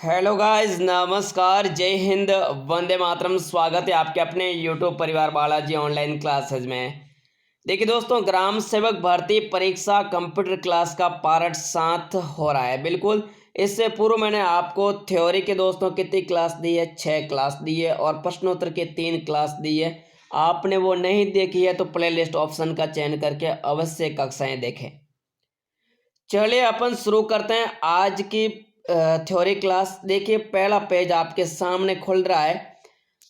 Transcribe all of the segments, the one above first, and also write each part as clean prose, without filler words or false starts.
Hello guys, नमस्कार, जय हिंद, वंदे मातरम। स्वागत है आपके अपने यूट्यूब परिवार बालाजी ऑनलाइन क्लासेज में। देखिए दोस्तों, ग्राम सेवक भर्ती परीक्षा कंप्यूटर क्लास का पार्ट 7 हो रहा है। बिल्कुल, इससे पूर्व मैंने आपको थ्योरी के दोस्तों कितनी क्लास दी है? 6 क्लास दी है और प्रश्नोत्तर के 3 क्लास दी है। आपने वो नहीं देखी है तो प्लेलिस्ट ऑप्शन का चयन करके अवश्य कक्षाएं देखें। चलिए अपन शुरू करते हैं आज की थ्योरी क्लास। देखिए, पहला पेज आपके सामने खुल रहा है।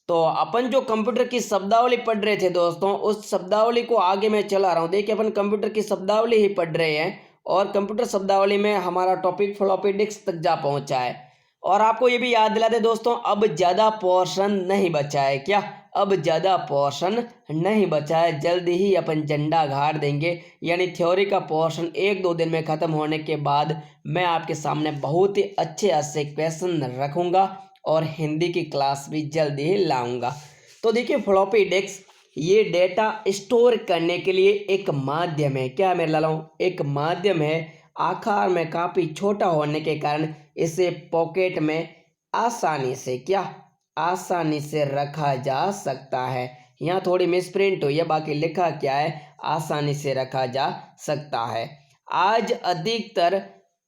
तो अपन जो कंप्यूटर की शब्दावली पढ़ रहे थे दोस्तों, उस शब्दावली को आगे मैं चला रहा हूँ। देखिए, अपन कंप्यूटर की शब्दावली ही पढ़ रहे हैं और कंप्यूटर शब्दावली में हमारा टॉपिक फ्लॉपी डिस्क तक जा पहुंचा है। और आपको ये भी याद दिला दे दोस्तों, अब ज़्यादा पोर्शन नहीं बचा है। क्या? अब ज़्यादा पोर्शन नहीं बचा है। जल्दी ही अपन झंडा गाड़ देंगे, यानी थ्योरी का पोर्शन 1-2 दिन में ख़त्म होने के बाद मैं आपके सामने बहुत ही अच्छे क्वेश्चन रखूँगा और हिंदी की क्लास भी जल्दी ही लाऊंगा। तो देखिए, फ्लॉपी डिस्क ये डेटा स्टोर करने के लिए एक माध्यम है। क्या मेरे लालों? एक माध्यम है। आकार में काफ़ी छोटा होने के कारण इसे पॉकेट में आसानी से रखा जा सकता है। यहाँ थोड़ी मिसप्रिंट हुई है, बाकी लिखा क्या है? आसानी से रखा जा सकता है। आज अधिकतर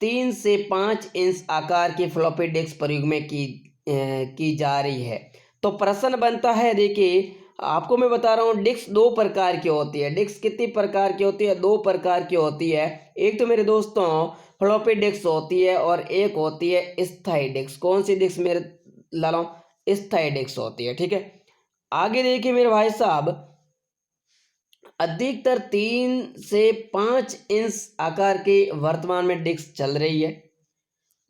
3 से 5 इंच आकार की फ्लॉपी डिस्क प्रयोग में की जा रही है। तो प्रश्न बनता है, देखिए आपको मैं बता रहा हूँ, डिस्क 2 प्रकार की होती है। डिस्क कितनी प्रकार की होती है? 2 प्रकार की होती है। एक तो मेरे दोस्तों फ्लॉपी डिस्क होती है और एक होती है स्थायी डिस्क। कौन सी डिस्क मेरे लालों? स्थायी डिस्क होती है। ठीक है, आगे देखिए मेरे भाई साहब, अधिकतर 3 से 5 इंच आकार की वर्तमान में डिस्क चल रही है,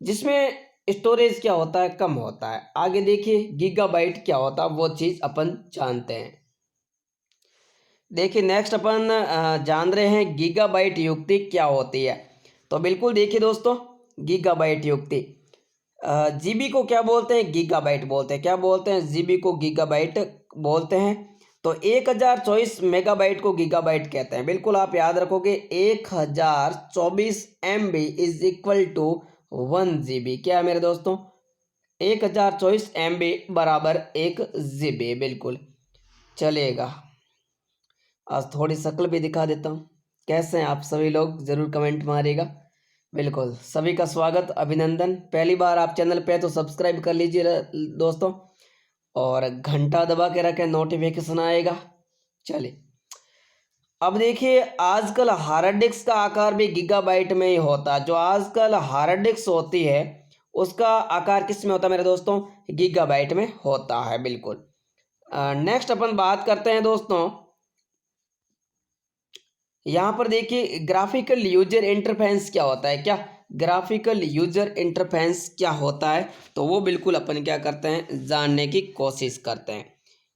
जिसमें स्टोरेज क्या होता है? कम होता है। आगे देखिए, गीगाबाइट क्या होता है? वो चीज़ अपन जानते हैं। देखिए नेक्स्ट अपन जान रहे हैं गीगाबाइट युक्ति क्या होती है। तो बिल्कुल देखिए दोस्तों, गीगाबाइट युक्ति, जीबी को क्या बोलते हैं? गीगाबाइट बोलते हैं। क्या बोलते हैं? जीबी को गीगाबाइट बोलते हैं। तो 1024 मेगाबाइट को गीगाबाइट कहते हैं। बिल्कुल आप याद रखोगे, 1024 MB is equal to 1 GB। क्या है मेरे दोस्तों? 1024 MB बराबर 1 GB। बिल्कुल चलेगा। आज थोड़ी शक्ल भी दिखा देता हूँ। कैसे हैं आप सभी लोग? ज़रूर कमेंट मारिएगा। बिल्कुल, सभी का स्वागत, अभिनंदन। पहली बार आप चैनल पे तो सब्सक्राइब कर लीजिए दोस्तों, और घंटा दबा के रखें, नोटिफिकेशन आएगा। चलिए, अब देखिए, आजकल हार्ड डिस्क का आकार भी गीगाबाइट में ही होता है। जो आजकल हार्ड डिस्क होती है उसका आकार किस में होता है मेरे दोस्तों? गीगाबाइट में होता है। बिल्कुल। नेक्स्ट अपन बात करते हैं दोस्तों, यहाँ पर देखिए ग्राफिकल यूजर इंटरफेरेंस क्या होता है। क्या? ग्राफिकल यूजर इंटरफेरेंस क्या होता है? तो वो बिल्कुल अपन क्या करते हैं? जानने की कोशिश करते हैं।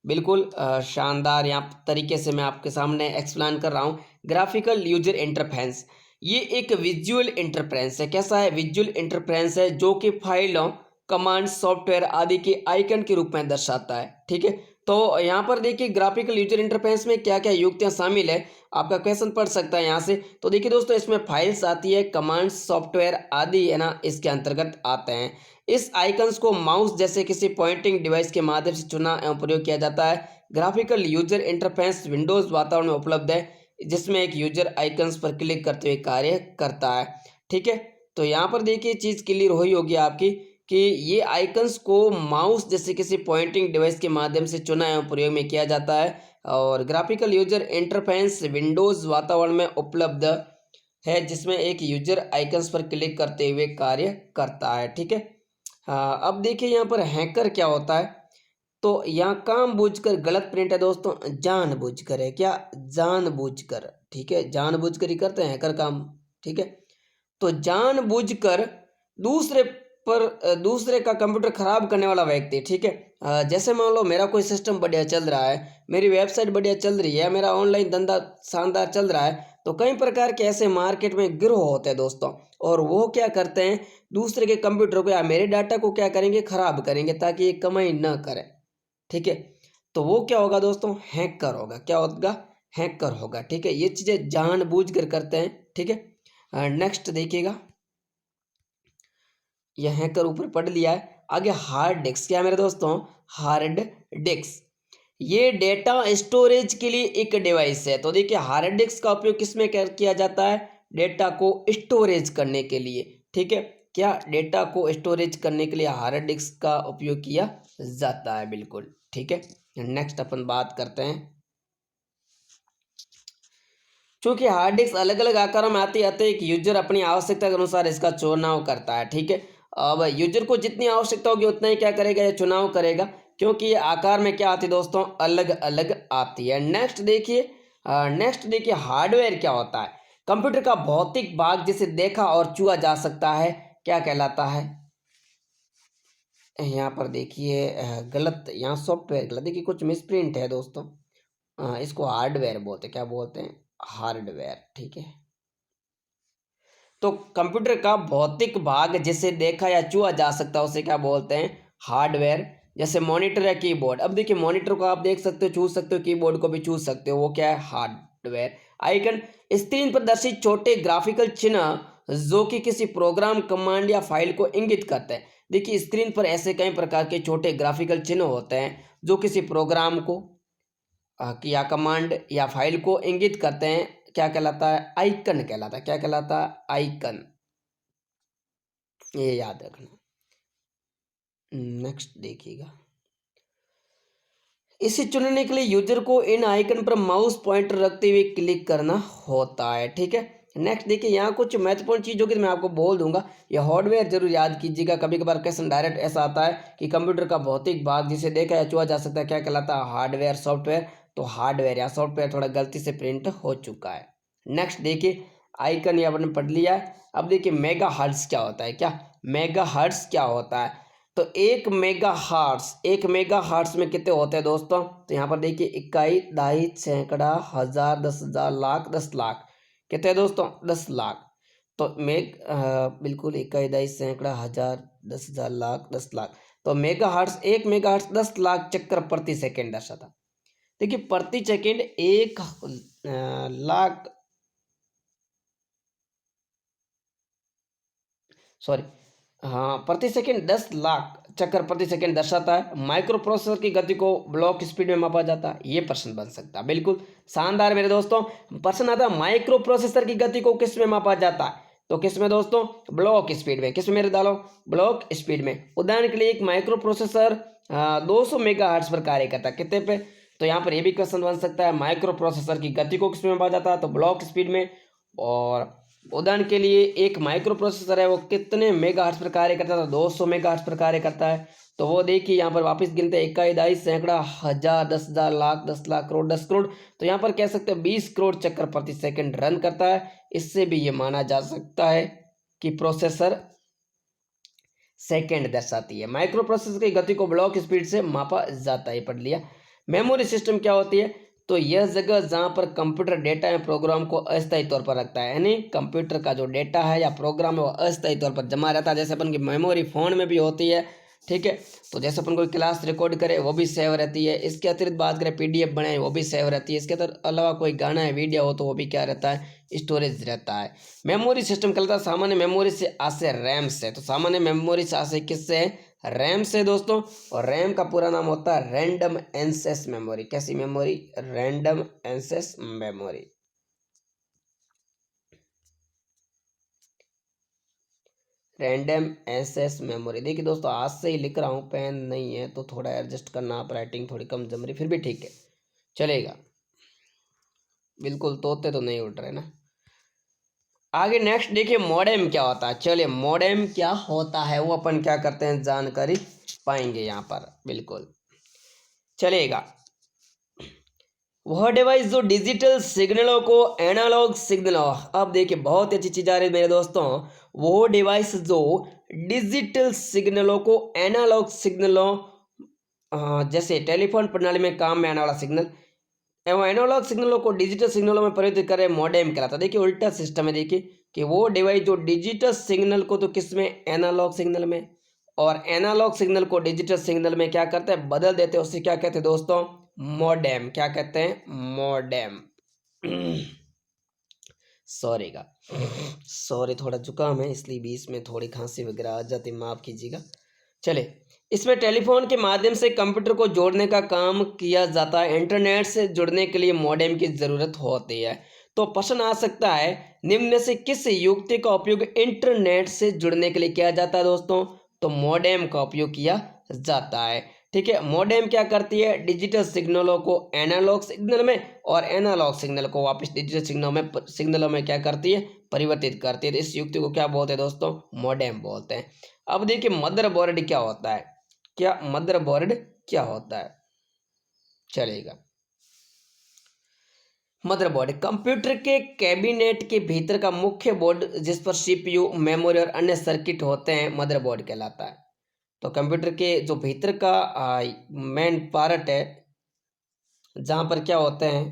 बिल्कुल शानदार यहाँ तरीके से मैं आपके सामने एक्सप्लेन कर रहा हूँ। ग्राफिकल यूजर इंटरफेरेंस ये एक विजुअल इंटरफेरेंस है। कैसा है? विजुअल इंटरफेरेंस है, जो कि फाइलों, कमांड, सॉफ्टवेयर आदि के आइकन के रूप में दर्शाता है। ठीक है, तो यहाँ पर देखिए ग्राफिकल यूजर इंटरफेरेंस में क्या क्या युक्तियाँ शामिल है, आपका क्वेश्चन पढ़ सकता है यहाँ से। तो देखिए दोस्तों, इसमें फाइल्स आती है, कमांड, सॉफ्टवेयर आदि है ना, इसके अंतर्गत आते हैं। इस आइकन्स को माउस जैसे किसी पॉइंटिंग डिवाइस के माध्यम से चुना एवं प्रयोग किया जाता है। ग्राफिकल यूजर इंटरफेस विंडोज वातावरण में उपलब्ध है, जिसमें एक यूजर आइकन्स पर क्लिक करते हुए कार्य करता है। ठीक है, तो यहाँ पर देखिए चीज़ क्लियर हुई होगी आपकी कि ये आइकन्स को माउस जैसे किसी पॉइंटिंग डिवाइस के माध्यम से चुना एवं प्रयोग में किया जाता है। और ग्राफिकल यूजर इंटरफेरेंस विंडोज़ वातावरण में उपलब्ध है, जिसमें एक यूजर आइकन्स पर क्लिक करते हुए कार्य करता है। ठीक है, हाँ अब देखिए यहाँ पर हैकर क्या होता है। तो यहाँ जानबूझकर गलत प्रिंट है दोस्तों, जानबूझकर है। क्या? जानबूझकर। ठीक है, जानबूझकर ही करते हैं हैकर काम। ठीक है, तो जानबूझकर दूसरे दूसरे का कंप्यूटर खराब करने वाला व्यक्ति। ठीक है, जैसे मान लो मेरा कोई सिस्टम बढ़िया चल रहा है, मेरी वेबसाइट बढ़िया चल रही है, मेरा ऑनलाइन धंधा शानदार चल रहा है, तो कई प्रकार के ऐसे मार्केट में गिरोह होते हैं दोस्तों, और वो क्या करते हैं? दूसरे के कंप्यूटर को या मेरे डाटा को क्या करेंगे? खराब करेंगे, ताकि ये कमाई न करें। ठीक है, तो वो क्या होगा दोस्तों? हैकर होगा। क्या होगा? हैकर होगा। ठीक है, ये चीज़ें जानबूझकर करते हैं। ठीक है, नेक्स्ट देखिएगा, ये हैकर ऊपर पढ़ लिया है। आगे हार्ड डिस्क क्या है मेरे दोस्तों, हार्ड डिस्क, ये डेटा स्टोरेज के लिए एक डिवाइस है। तो देखिए हार्ड डिस्क का उपयोग किस में किया जाता है, डेटा को स्टोरेज करने के लिए, ठीक है, क्या डेटा को स्टोरेज करने के लिए हार्ड डिस्क का उपयोग किया जाता है, बिल्कुल ठीक है। नेक्स्ट अपन बात करते हैं, चूंकि हार्ड डिस्क अलग अलग आकारों में आते आते एक यूजर अपनी आवश्यकता के अनुसार इसका चुनाव करता है, ठीक है। अब यूजर को जितनी आवश्यकता होगी उतना ही क्या करेगा, ये चुनाव करेगा, क्योंकि ये आकार में क्या आती है दोस्तों, अलग अलग आती है। नेक्स्ट देखिए हार्डवेयर क्या होता है, कंप्यूटर का भौतिक भाग जिसे देखा और छुआ जा सकता है, क्या कहलाता है। यहाँ पर देखिए गलत, यहाँ सॉफ्टवेयर गलत, देखिए कुछ मिसप्रिंट है दोस्तों। इसको हार्डवेयर बोलते हैं, क्या बोलते हैं, हार्डवेयर, ठीक है। तो कंप्यूटर का भौतिक भाग जिसे देखा या छुआ जा सकता है उसे क्या बोलते हैं, हार्डवेयर। जैसे मॉनिटर या कीबोर्ड, अब देखिए मॉनिटर को आप देख सकते हो, छू सकते हो, कीबोर्ड को भी छू सकते हो, वो क्या है, हार्डवेयर। आइकन, स्क्रीन पर दर्शित छोटे ग्राफिकल चिन्ह जो कि किसी प्रोग्राम, कमांड या फाइल को इंगित करते हैं। देखिए स्क्रीन पर ऐसे कई प्रकार के छोटे ग्राफिकल चिन्ह होते हैं जो किसी प्रोग्राम को कि या कमांड या फाइल को इंगित करते हैं, क्या कहलाता है, आइकन कहलाता है, क्या कहलाता है, आइकन, ये याद रखना। नेक्स्ट देखिएगा, इसे चुनने के लिए यूजर को इन आइकन पर माउस पॉइंटर रखते हुए क्लिक करना होता है, ठीक है। नेक्स्ट देखिए, यहाँ कुछ महत्वपूर्ण चीज़ होगी तो मैं आपको बोल दूंगा, यह हार्डवेयर जरूर याद कीजिएगा। कभी कभार क्वेश्चन डायरेक्ट ऐसा आता है कि कंप्यूटर का भौतिक भाग जिसे देखा या छुआ जा सकता है क्या कहलाता है, हार्डवेयर, सॉफ्टवेयर। तो हार्डवेयर या सॉफ्टवेयर थोड़ा गलती से प्रिंट हो चुका है। नेक्स्ट देखिए, आइकन ये आपने पढ़ लिया है। अब देखिए मेगा हर्ट्ज क्या होता है, क्या मेगा हर्ट्ज क्या होता है। तो एक मेगा हार्ट्स में कितने होते हैं दोस्तों, तो यहाँ पर देखिए इकाई, दहाई, सैकड़ा, हजार, 10,000, लाख, 10 लाख, कितने हैं दोस्तों, 10 लाख। तो बिल्कुल इकाई, दहाई, सैकड़ा, हजार, 10,000, लाख, 10 लाख। तो mega hearts, 1 mega hearts 10 lakh चक्कर प्रति सेकेंड दर्शाता। देखिए प्रति सेकेंड 1 लाख, सॉरी, हाँ प्रति सेकंड 10 लाख चक्कर प्रति सेकंड दर्शाता है। माइक्रो प्रोसेसर की गति को ब्लॉक स्पीड में मापा जाता है, ये प्रश्न बन सकता है, बिल्कुल शानदार मेरे दोस्तों। प्रश्न आता है माइक्रो प्रोसेसर की गति को किस में मापा जाता है, तो किस में दोस्तों, ब्लॉक स्पीड में। किस में मेरे डालो, ब्लॉक स्पीड में। उदाहरण के लिए एक माइक्रो प्रोसेसर 200 मेगा हर्ट्ज पर कार्य करता है, कितने पे। तो यहाँ पर ये भी क्वेश्चन बन सकता है, माइक्रो प्रोसेसर की गति को किस में मापा जाता है, तो ब्लॉक स्पीड में। और उदाहरण के लिए एक माइक्रो प्रोसेसर है वो कितने मेगाहर्ट्ज पर कार्य करता है, तो 200 मेगाहर्ट्ज पर कार्य करता है। तो वो देखिए यहाँ पर वापस गिनते हैं, इकाई, दहाई, सैकड़ा, हजार, 10,000, लाख, 10 लाख, करोड़, 10 करोड़। तो यहाँ पर कह सकते हैं 20 करोड़ चक्कर प्रति सेकंड रन करता है। इससे भी ये माना जा सकता है कि प्रोसेसर सेकंड दर्शाती है। माइक्रो प्रोसेसर की गति को ब्लॉक स्पीड से मापा जाता है, पढ़ लिया। मेमोरी सिस्टम क्या होती है, तो यह जगह जहाँ पर कंप्यूटर डेटा या प्रोग्राम को अस्थायी तौर पर रखता है, यानी कंप्यूटर का जो डेटा है या प्रोग्राम है वो अस्थायी तौर पर जमा रहता है। जैसे अपन की मेमोरी फ़ोन में भी होती है, ठीक है। तो जैसे अपन कोई क्लास रिकॉर्ड करे वो भी सेव रहती है। इसके अतिरिक्त बात करें पीडीएफ बनाए वो भी सेव रहती है। इसके अलावा कोई गाना है, वीडियो हो तो वो भी क्या रहता है, स्टोरेज रहता है। मेमोरी सिस्टम कहलाता है सामान्य मेमोरी से आशय रैम से। तो सामान्य मेमोरी से आशय किससे है, रैम से दोस्तों। और रैम का पूरा नाम होता है रैंडम एक्सेस मेमोरी। कैसी memory, random access memory. Random access memory. देखिए दोस्तों आज से ही लिख रहा हूँ, पेन नहीं है तो थोड़ा एडजस्ट करना, आप राइटिंग थोड़ी कम जम रही, फिर भी ठीक है चलेगा। बिल्कुल तोते तो नहीं उठ रहे ना। आगे नेक्स्ट देखिए मॉडेम क्या होता है। चलिए मॉडेम क्या होता है वो अपन क्या करते हैं, जानकारी पाएंगे यहाँ पर, बिल्कुल चलेगा। वह डिवाइस जो डिजिटल सिग्नलों को एनालॉग सिग्नलों, अब देखिए बहुत अच्छी चीज आ रही है मेरे दोस्तों, वो डिवाइस जो डिजिटल सिग्नलों को एनालॉग सिग्नलों, जैसे टेलीफोन प्रणाली में काम में आने वाला सिग्नल एवं एनालॉग सिग्नलों को डिजिटल सिग्नलों में परिवर्तित करे, मॉडेम कहलाता है। देखिए उल्टा सिस्टम है, देखिए कि वो डिवाइस जो डिजिटल सिग्नल को तो किस में, एनालॉग सिग्नल में, और एनालॉग सिग्नल को डिजिटल सिग्नल में क्या करते हैं, बदल देते हैं, उससे क्या कहते हैं दोस्तों, मॉडेम। क्या कहते हैं, मॉडेम। सॉरी का सॉरी, थोड़ा जुकाम है इसलिए बीच में थोड़ी खांसी वगैरह आ जाती, माफ़ कीजिएगा। चले, इसमें टेलीफोन के माध्यम से कंप्यूटर को जोड़ने का काम किया जाता है। इंटरनेट से जुड़ने के लिए मॉडेम की ज़रूरत होती है। तो प्रश्न आ सकता है, निम्न में से किस युक्ति का उपयोग इंटरनेट से जुड़ने के लिए किया जाता है दोस्तों? तो मॉडेम का उपयोग किया जाता है। ठीक है, मॉडेम क्या करती है? डिजिटल सिग्नलों को एनालॉग सिग्नल में और एनालॉग सिग्नल को वापस डिजिटल सिग्नलों में क्या करती है? परिवर्तित करती है। तो इस युक्ति को क्या बोलते हैं दोस्तों? मॉडेम बोलते हैं। अब देखिए मदरबोर्ड क्या होता है? क्या मदरबोर्ड क्या होता है? चलेगा, मदरबोर्ड कंप्यूटर के कैबिनेट के भीतर का मुख्य बोर्ड जिस पर सीपीयू, मेमोरी और अन्य सर्किट होते हैं, मदरबोर्ड कहलाता है। तो कंप्यूटर के जो भीतर का मेन पार्ट है, जहाँ पर क्या होते हैं,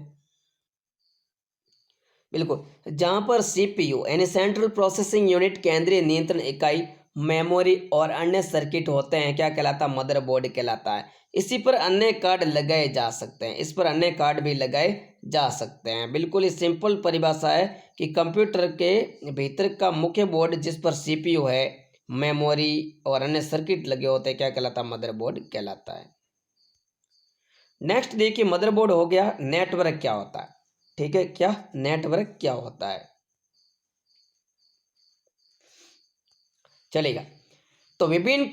बिल्कुल, जहाँ पर सीपीयू यानी सेंट्रल प्रोसेसिंग यूनिट, केंद्रीय नियंत्रण इकाई, मेमोरी और अन्य सर्किट होते हैं, क्या कहलाता है? मदरबोर्ड कहलाता है। इसी पर अन्य कार्ड लगाए जा सकते हैं, इस पर अन्य कार्ड भी लगाए जा सकते हैं। बिल्कुल ही सिंपल परिभाषा है कि कंप्यूटर के भीतर का मुख्य बोर्ड जिस पर सीपीयू है, मेमोरी और अन्य सर्किट लगे होते हैं, क्या कहलाता है? मदरबोर्ड कहलाता है। नेक्स्ट देखिए, मदरबोर्ड हो गया। नेटवर्क क्या होता है? ठीक है, क्या नेटवर्क क्या होता है? चलेगा, तो विभिन्न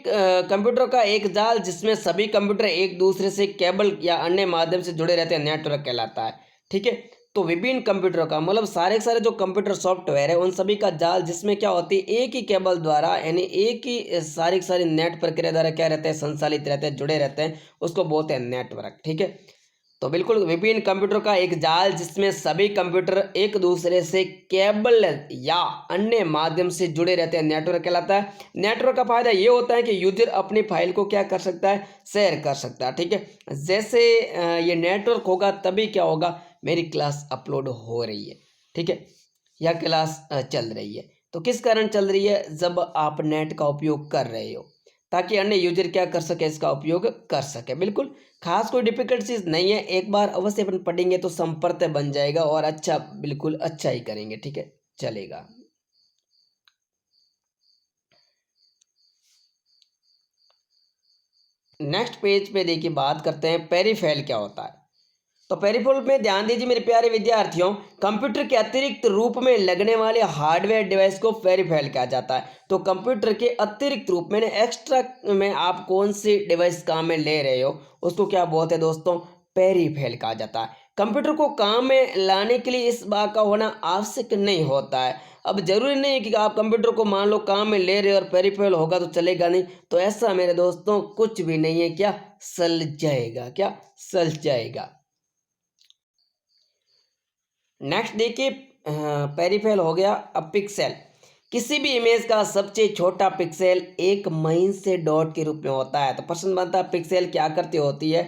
कंप्यूटर का एक जाल जिसमें सभी कंप्यूटर एक दूसरे से केबल या अन्य माध्यम से जुड़े रहते हैं, नेटवर्क कहलाता है। ठीक है, तो विभिन्न कंप्यूटरों का मतलब सारे के सारे जो कंप्यूटर सॉफ्टवेयर है उन सभी का जाल जिसमें क्या होती है? एक ही केबल द्वारा यानी एक ही सारी के सारी नेट प्रक्रिया द्वारा क्या रहते हैं? संचालित रहते हैं, जुड़े रहते हैं, उसको बोलते हैं नेटवर्क। ठीक है, तो बिल्कुल विभिन्न कंप्यूटर का एक जाल जिसमें सभी कंप्यूटर एक दूसरे से केबल या अन्य माध्यम से जुड़े रहते हैं, नेटवर्क कहलाता है। नेटवर्क का फायदा ये होता है कि यूजर अपनी फाइल को क्या कर सकता है? शेयर कर सकता है। ठीक है, जैसे ये नेटवर्क होगा तभी क्या होगा? मेरी क्लास अपलोड हो रही है। ठीक है, या क्लास चल रही है। तो किस कारण चल रही है? जब आप नेट का उपयोग कर रहे हो, ताकि अन्य यूजर क्या कर सके? इसका उपयोग कर सके। बिल्कुल, खास कोई डिफिकल्ट चीज़ नहीं है, एक बार अवश्य अपन पढ़ेंगे तो संपर्क बन जाएगा और अच्छा, बिल्कुल अच्छा ही करेंगे। ठीक है, चलेगा। नेक्स्ट पेज पे देखिए, बात करते हैं पेरिफेरल क्या होता है। तो पेरिफेरल में ध्यान दीजिए मेरे प्यारे विद्यार्थियों, कंप्यूटर के अतिरिक्त रूप में लगने वाले हार्डवेयर डिवाइस को पेरिफेरल कहा जाता है। तो कंप्यूटर के अतिरिक्त रूप में एक्स्ट्रा में आप कौन सी डिवाइस काम में ले रहे हो, उसको क्या बोलते हैं दोस्तों? पेरिफेरल कहा जाता है। कंप्यूटर को काम में लाने के लिए इस बात का होना आवश्यक नहीं होता है। अब जरूरी नहीं है कि आप कंप्यूटर को मान लो काम में ले रहे हो और पेरिफेरल होगा तो चलेगा नहीं, तो ऐसा मेरे दोस्तों कुछ भी नहीं है। क्या? सल जाएगा। क्या? सल जाएगा। नेक्स्ट देखिए, पेरिफेरल हो गया। अब पिक्सेल, किसी भी इमेज का सबसे छोटा पिक्सेल एक महीन से डॉट के रूप में होता है। तो प्रश्न बनता है, पिक्सेल क्या करती होती है?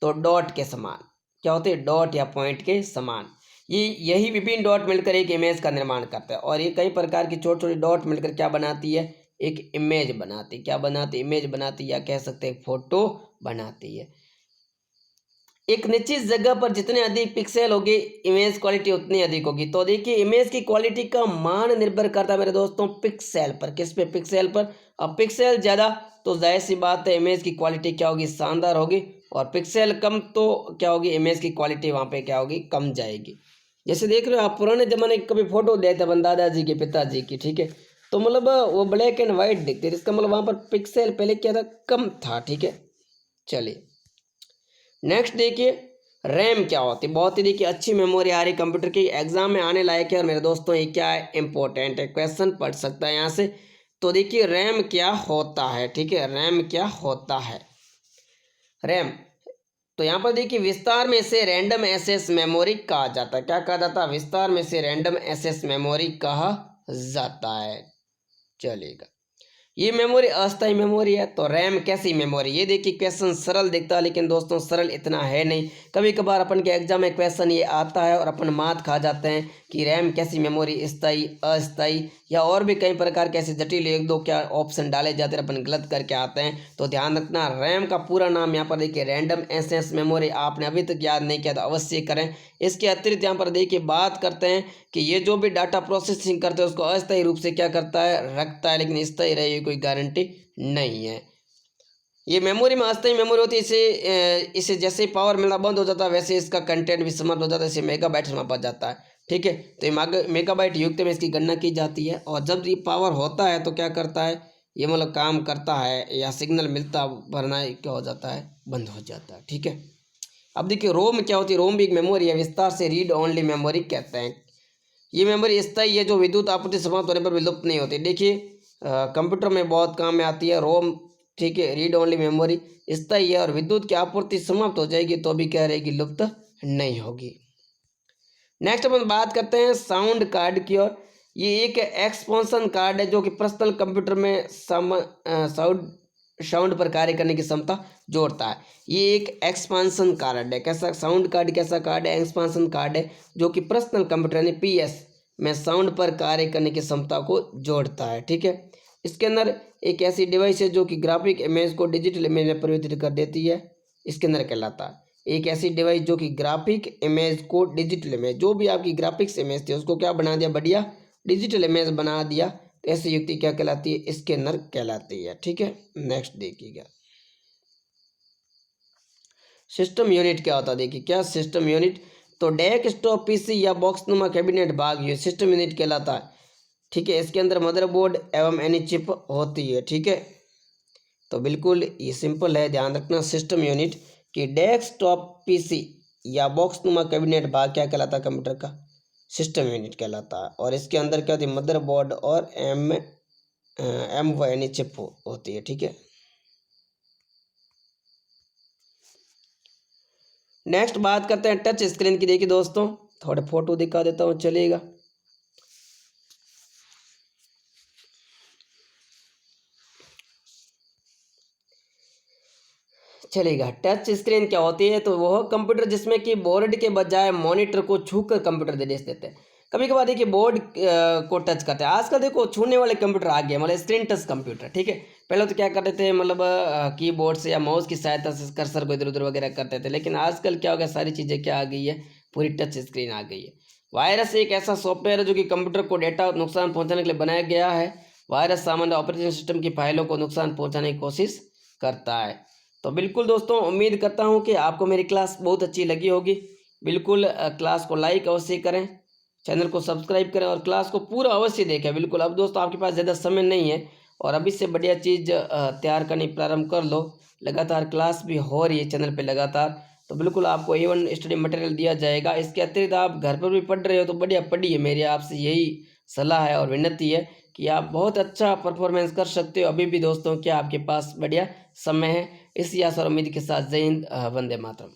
तो डॉट के समान क्या होती है? डॉट या पॉइंट के समान। ये यही विभिन्न डॉट मिलकर एक इमेज का निर्माण करता है, और ये कई प्रकार की छोटी छोटी डॉट मिलकर क्या बनाती है? एक इमेज बनाती। क्या बनाती? इमेज बनाती, या कह सकते हैं फोटो बनाती है। एक निश्चित जगह पर जितने अधिक पिक्सेल होगी, इमेज क्वालिटी उतनी अधिक होगी। तो देखिए, इमेज की क्वालिटी का मान निर्भर करता है मेरे दोस्तों पिक्सेल पर। किस पे? पिक्सेल पर। अब पिक्सेल ज़्यादा तो जाहिर सी बात है इमेज की क्वालिटी क्या होगी? शानदार होगी। और पिक्सेल कम तो क्या होगी? इमेज की क्वालिटी वहाँ पे क्या होगी? कम जाएगी। जैसे देख रहे हो आप, पुराने ज़माने की कभी फोटो देते अपन दादाजी की, पिताजी की, ठीक है, तो मतलब वो ब्लैक एंड वाइट दिखते, इसका मतलब वहाँ पर पिक्सेल पहले क्या था? कम था। ठीक है, चलिए नेक्स्ट देखिए, रैम क्या होती है? बहुत ही देखिए अच्छी मेमोरी आ रही कंप्यूटर की, एग्जाम में आने लायक है। और मेरे दोस्तों ये क्या है? इंपॉर्टेंट है, क्वेश्चन पढ़ सकता है यहाँ से। तो देखिए रैम क्या होता है। ठीक है, रैम क्या होता है? रैम, तो यहाँ पर देखिए विस्तार में इसे रैंडम एक्सेस मेमोरी कहा जाता है। क्या कहा जाता है? विस्तार में इसे रैंडम एक्सेस मेमोरी कहा जाता है। चलेगा, ये मेमोरी अस्थायी मेमोरी है। तो रैम कैसी मेमोरी, ये देखिए क्वेश्चन सरल दिखता है लेकिन दोस्तों सरल इतना है नहीं। कभी कभार अपन के एग्जाम में क्वेश्चन ये आता है और अपन मात खा जाते हैं कि रैम कैसी मेमोरी, स्थायी अस्थायी या और भी कई प्रकार के ऐसे जटिल एक दो क्या ऑप्शन डाले जाते हैं, अपन गलत करके आते हैं। तो ध्यान रखना, रैम का पूरा नाम यहाँ पर देखिए रैंडम एक्सेस मेमोरी। आपने अभी तक याद नहीं किया तो अवश्य करें। इसके अतिरिक्त यहाँ पर देखिए बात करते हैं कि ये जो भी डाटा प्रोसेसिंग करते हैं उसको अस्थायी रूप से क्या करता है, रखता है, लेकिन स्थायी रहे कोई गारंटी नहीं है। ये मेमोरी में अस्थायी मेमोरी होती है, इसे जैसे ही पावर मिलना बंद हो जाता है वैसे इसका कंटेंट भी समाप्त हो जाता है, इसे मेगाबाइट में मापा जाता है। ठीक है, तो ये मेगाबाइट युक्त में इसकी गणना की जाती है। और जब ये पावर होता है तो क्या करता है, ये मतलब काम करता है या सिग्नल मिलता वरना क्या हो जाता है, बंद हो जाता है। ठीक है, अब देखिए रोम क्या होती है। रोम भी एक मेमोरी है, विस्तार से रीड ओनली मेमोरी कहते हैं। ये मेमोरी स्थायी है जो विद्युत आपूर्ति समाप्त होने पर विलुप्त नहीं होती। देखिए कंप्यूटर में बहुत काम में आती है रोम। ठीक है, रीड ओनली मेमोरी स्थायी है और विद्युत की आपूर्ति समाप्त हो जाएगी तो भी क्या रहेगी, लुप्त नहीं होगी। नेक्स्ट अपन बात करते हैं साउंड कार्ड की ओर। ये एक एक्सपेंशन कार्ड है जो कि पर्सनल कंप्यूटर में साउंड पर कार्य करने की क्षमता जोड़ता है। ये एक एक्सपांशन कार्ड है। कैसा साउंड कार्ड, कैसा कार्ड है, एक्सपांशन कार्ड है जो कि पर्सनल कंप्यूटर यानी पीएस में साउंड पर कार्य करने की क्षमता को जोड़ता है। ठीक है, इसके अंदर एक ऐसी डिवाइस है जो कि ग्राफिक इमेज को डिजिटल इमेज में परिवर्तित कर देती है, इसके अंदर कहलाता है। एक ऐसी डिवाइस जो कि ग्राफिक इमेज को डिजिटल इमेज, जो भी आपकी ग्राफिक्स इमेज थी उसको क्या बना दिया, बढ़िया डिजिटल इमेज बना दिया, तो ऐसी युक्ति क्या कहलाती है, इसके अंदर कहलाती है। ठीक है, नेक्स्ट देखिएगा सिस्टम यूनिट क्या होता है। देखिए क्या सिस्टम यूनिट, तो डेस्कटॉप पीसी या बॉक्स नुमा कैबिनेट भाग ये सिस्टम यूनिट कहलाता है। ठीक है, इसके अंदर मदरबोर्ड एवं एनी चिप होती है। ठीक है, तो बिल्कुल ये सिंपल है, ध्यान रखना सिस्टम यूनिट कि डेस्कटॉप पीसी या बॉक्स नुमा कैबिनेट भाग क्या कहलाता है, कंप्यूटर का सिस्टम यूनिट कहलाता है। और इसके अंदर क्या होती है, मदरबोर्ड और एम व एनी चिप होती है। ठीक है, नेक्स्ट बात करते हैं टच स्क्रीन की। देखिए दोस्तों थोड़े फोटो दिखा देता हूँ, चलिएगा। चलेगा, टच स्क्रीन क्या होती है, तो वह कंप्यूटर जिसमें कि बोर्ड के बजाय मॉनिटर को छूकर कंप्यूटर निर्देश देते हैं। कभी कभार देखिए बोर्ड को टच करते हैं। आजकल देखो छूने वाले कंप्यूटर आ गए, मतलब स्क्रीन टच कंप्यूटर। ठीक है, पहले तो क्या करते थे, मतलब कीबोर्ड से या माउस की सहायता से कर्सर को इधर उधर वगैरह करते थे, लेकिन आजकल क्या हो गया, सारी चीज़ें क्या आ गई है, पूरी टच स्क्रीन आ गई है। वायरस एक ऐसा सॉफ्टवेयर है जो कि कंप्यूटर को डेटा नुकसान पहुंचाने के लिए बनाया गया है। वायरस सामान्य ऑपरेटिंग सिस्टम की फाइलों को नुकसान पहुंचाने की कोशिश करता है। तो बिल्कुल दोस्तों उम्मीद करता हूँ कि आपको मेरी क्लास बहुत अच्छी लगी होगी। बिल्कुल क्लास को लाइक अवश्य करें, चैनल को सब्सक्राइब करें और क्लास को पूरा अवश्य देखें। बिल्कुल अब दोस्तों आपके पास ज़्यादा समय नहीं है और अभी से बढ़िया चीज़ तैयार करनी प्रारंभ कर लो। लगातार क्लास भी हो रही है चैनल पे लगातार, तो बिल्कुल आपको A1 स्टडी मटेरियल दिया जाएगा। इसके अतिरिक्त आप घर पर भी पढ़ रहे हो तो बढ़िया पढ़िए, मेरी आपसे यही सलाह है और विनती है कि आप बहुत अच्छा परफॉर्मेंस कर सकते हो। अभी भी दोस्तों क्या आपके पास बढ़िया समय है। इसी आशा और उम्मीद के साथ जय हिंद, वंदे मातरम।